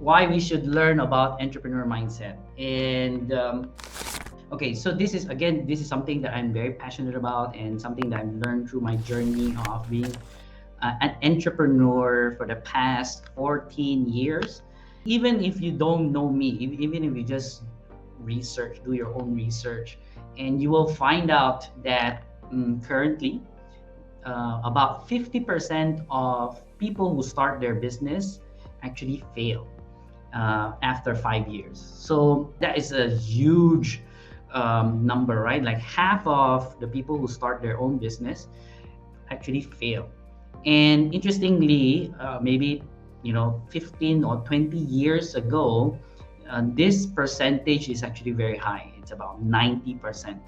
why we should learn about entrepreneur mindset. And okay, so this is something that I'm very passionate about, and something that I've learned through my journey of being an entrepreneur for the past 14 years. Even if you don't know me, even if you just do your own research, and you will find out that currently about 50% of people who start their business actually fail after 5 years. So that is a huge number, right? Like half of the people who start their own business actually fail. And interestingly, maybe 15 or 20 years ago, this percentage is actually very high. It's about 90%.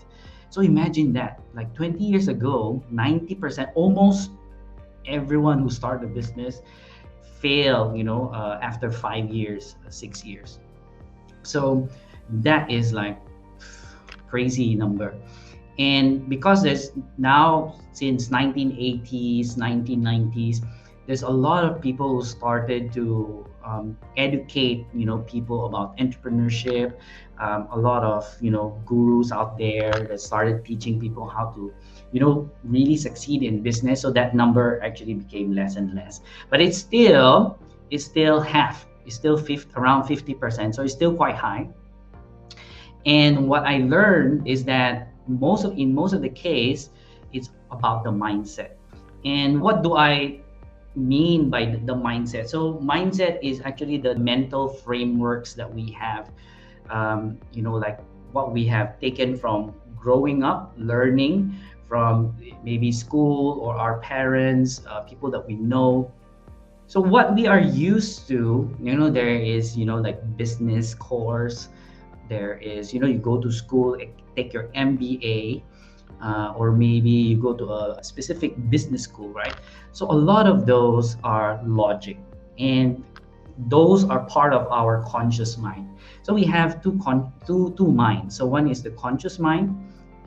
So imagine that, like 20 years ago, 90%, almost everyone who started a business fail, after 5 years, 6 years. So that is like crazy number. And because there's now, since 1980s, 1990s, there's a lot of people who started to educate people about entrepreneurship. A lot of gurus out there that started teaching people how to really succeed in business. So that number actually became less and less, but it's still half. It's still around 50%, so it's still quite high. And what I learned is that in most of the case, it's about the mindset. And what do I mean by the mindset? So mindset is actually the mental frameworks that we have, like what we have taken from growing up, learning from maybe school or our parents, people that we know. So what we are used to, there is, like business course. There is, you go to school, take your MBA, or maybe you go to a specific business school, right? So a lot of those are logic, and those are part of our conscious mind. So we have two minds. So one is the conscious mind,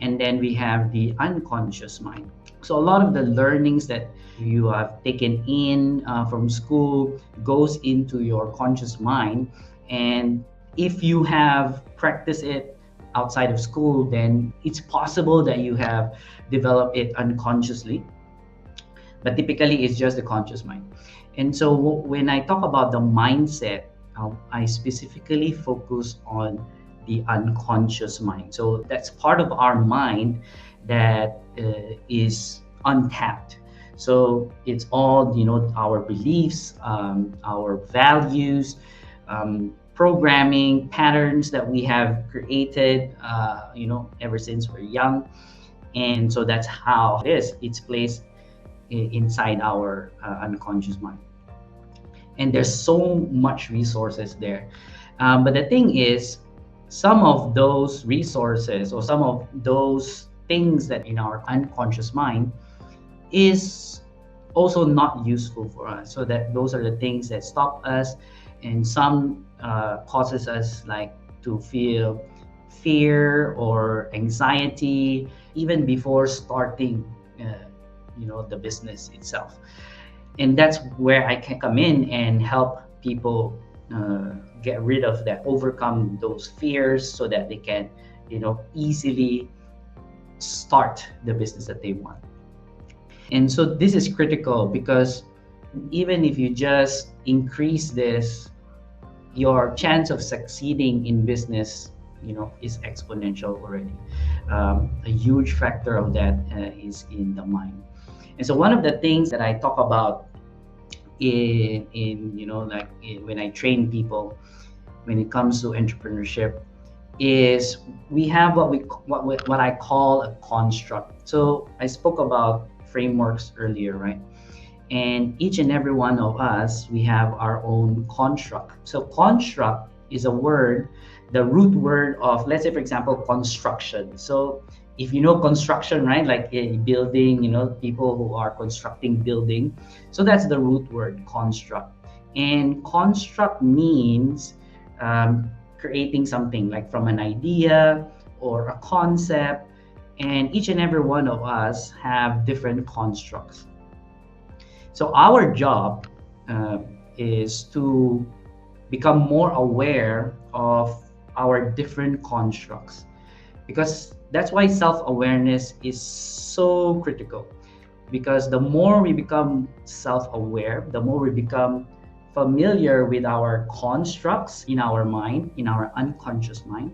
and then we have the unconscious mind. So a lot of the learnings that you have taken in from school goes into your conscious mind, and if you have practiced it outside of school, then it's possible that you have developed it unconsciously, but typically it's just the conscious mind. And so when I talk about the mindset, I specifically focus on the unconscious mind. So that's part of our mind that is untapped. So it's all our beliefs, our values, programming patterns that we have created, ever since we're young. And so that's how it's placed inside our unconscious mind. And there's so much resources there. But the thing is, some of those resources or some of those things that in our unconscious mind is also not useful for us. So that those are the things that stop us, and some causes us like to feel fear or anxiety even before starting the business itself. And that's where I can come in and help people get rid of that, overcome those fears, so that they can easily start the business that they want. And so this is critical, because even if you just increase this, your chance of succeeding in business is exponential already. A huge factor of that is in the mind. And so one of the things that I talk about when I train people when it comes to entrepreneurship is we have what I call a construct. So I spoke about frameworks earlier, right? And each and every one of us, we have our own construct. So construct is a word, the root word of, let's say, for example, construction. So if you know construction, right, like a building, people who are constructing building. So that's the root word, construct. And construct means creating something like from an idea or a concept. And each and every one of us have different constructs. So our job is to become more aware of our different constructs, because that's why self-awareness is so critical. Because the more we become self-aware, the more we become familiar with our constructs in our mind, in our unconscious mind,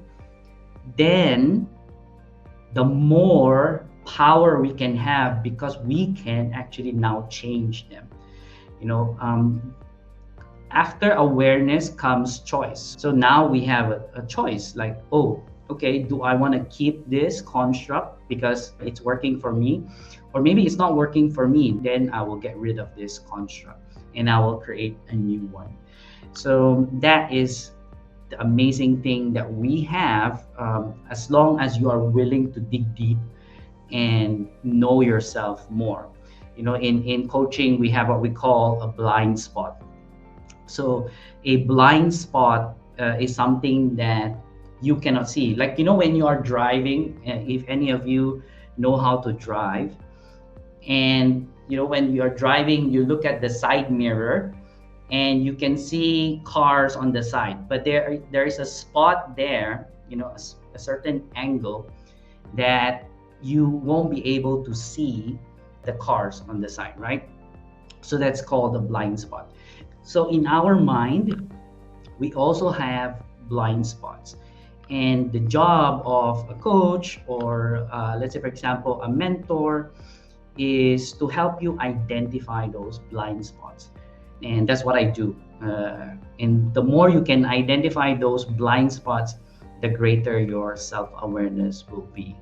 then the more power we can have, because we can actually now change them. You know, after awareness comes choice. So now we have a choice, like, oh, okay, do I want to keep this construct because it's working for me? Or maybe it's not working for me, then I will get rid of this construct and I will create a new one. So that is the amazing thing that we have, as long as you are willing to dig deep and know yourself more. You know, in coaching, we have what we call a blind spot. So a blind spot is something that you cannot see. Like, you know, when you are driving, if any of you know how to drive, and you know, when you are driving, you look at the side mirror and you can see cars on the side, but there is a spot there, you know, a certain angle that you won't be able to see the cars on the side, right? So that's called a blind spot. So in our mind, we also have blind spots. And the job of a coach, or let's say, for example, a mentor, is to help you identify those blind spots. And that's what I do. And the more you can identify those blind spots, the greater your self-awareness will be,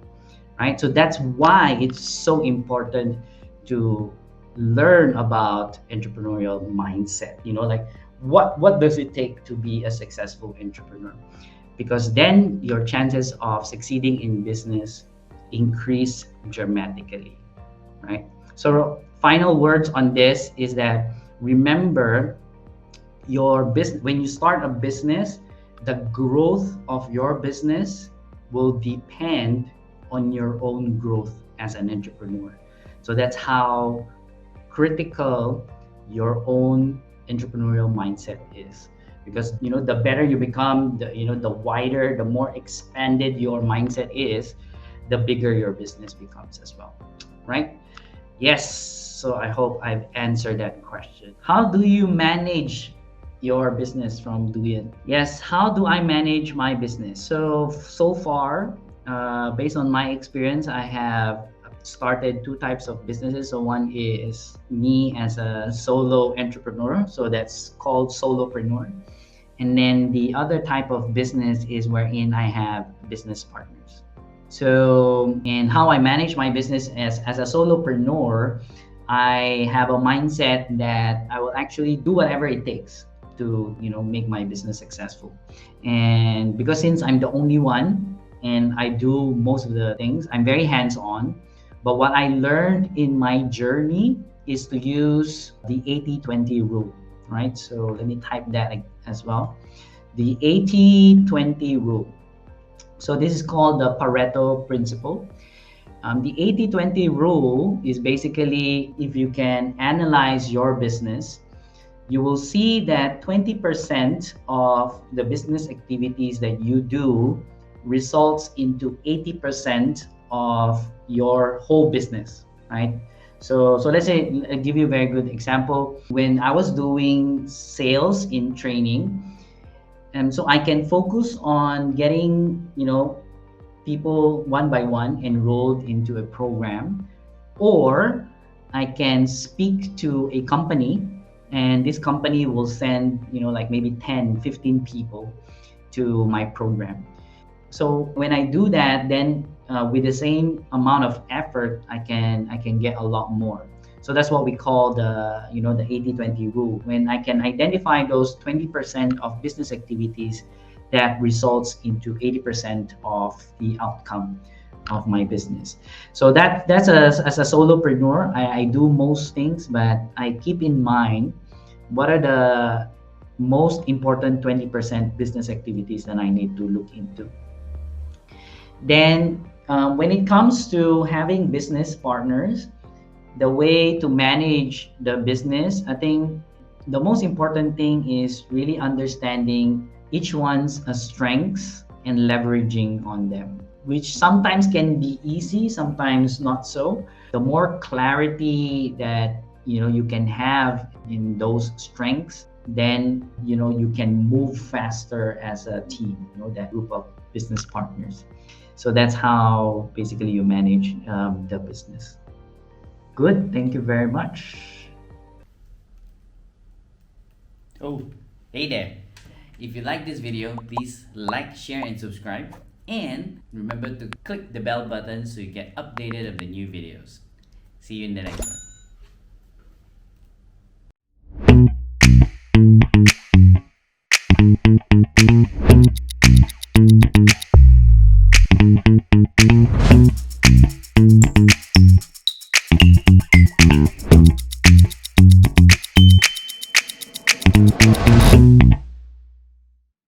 right? So that's why it's so important to learn about entrepreneurial mindset. You know, like, what does it take to be a successful entrepreneur? Because then your chances of succeeding in business increase dramatically, right? So final words on this is that, remember, your business, when you start a business, the growth of your business will depend on your own growth as an entrepreneur. So that's how critical your own entrepreneurial mindset is. Because, you know, the better you become, the wider, the more expanded your mindset is, the bigger your business becomes as well, right? Yes. So I hope I've answered that question. How do you manage your business from doing? Yes, how do I manage my business? So far, based on my experience, I have started two types of businesses. So one is me as a solo entrepreneur, so that's called solopreneur. And then the other type of business is wherein I have business partners. So, and how I manage my business as a solopreneur, I have a mindset that I will actually do whatever it takes to, you know, make my business successful. And because since I'm the only one and I do most of the things, I'm very hands-on. But what I learned in my journey is to use the 80-20 rule, right? So let me type that as well. The 80-20 rule. So this is called the Pareto principle. The 80-20 rule is basically, if you can analyze your business, you will see that 20% of the business activities that you do results into 80% of your whole business, right? So let's say, I'll give you a very good example. When I was doing sales in training, and so I can focus on getting, you know, people one by one enrolled into a program, or I can speak to a company and this company will send, you know, like maybe 10-15 people to my program. So when I do that, then with the same amount of effort, I can get a lot more. So that's what we call the, you know, the 80-20 rule. When I can identify those 20% of business activities that results into 80% of the outcome of my business. So that's as a solopreneur, I do most things, but I keep in mind what are the most important 20% business activities that I need to look into. Then when it comes to having business partners, the way to manage the business, I think The most important thing is really understanding each one's strengths and leveraging on them, which sometimes can be easy, sometimes not so. The more clarity that you can have in those strengths, then you can move faster as a team, that group of business partners. So that's how basically you manage the business. Good, thank you very much. Oh, hey there. If you like this video, please like, share, and subscribe. And remember to click the bell button so you get updated of the new videos. See you in the next one.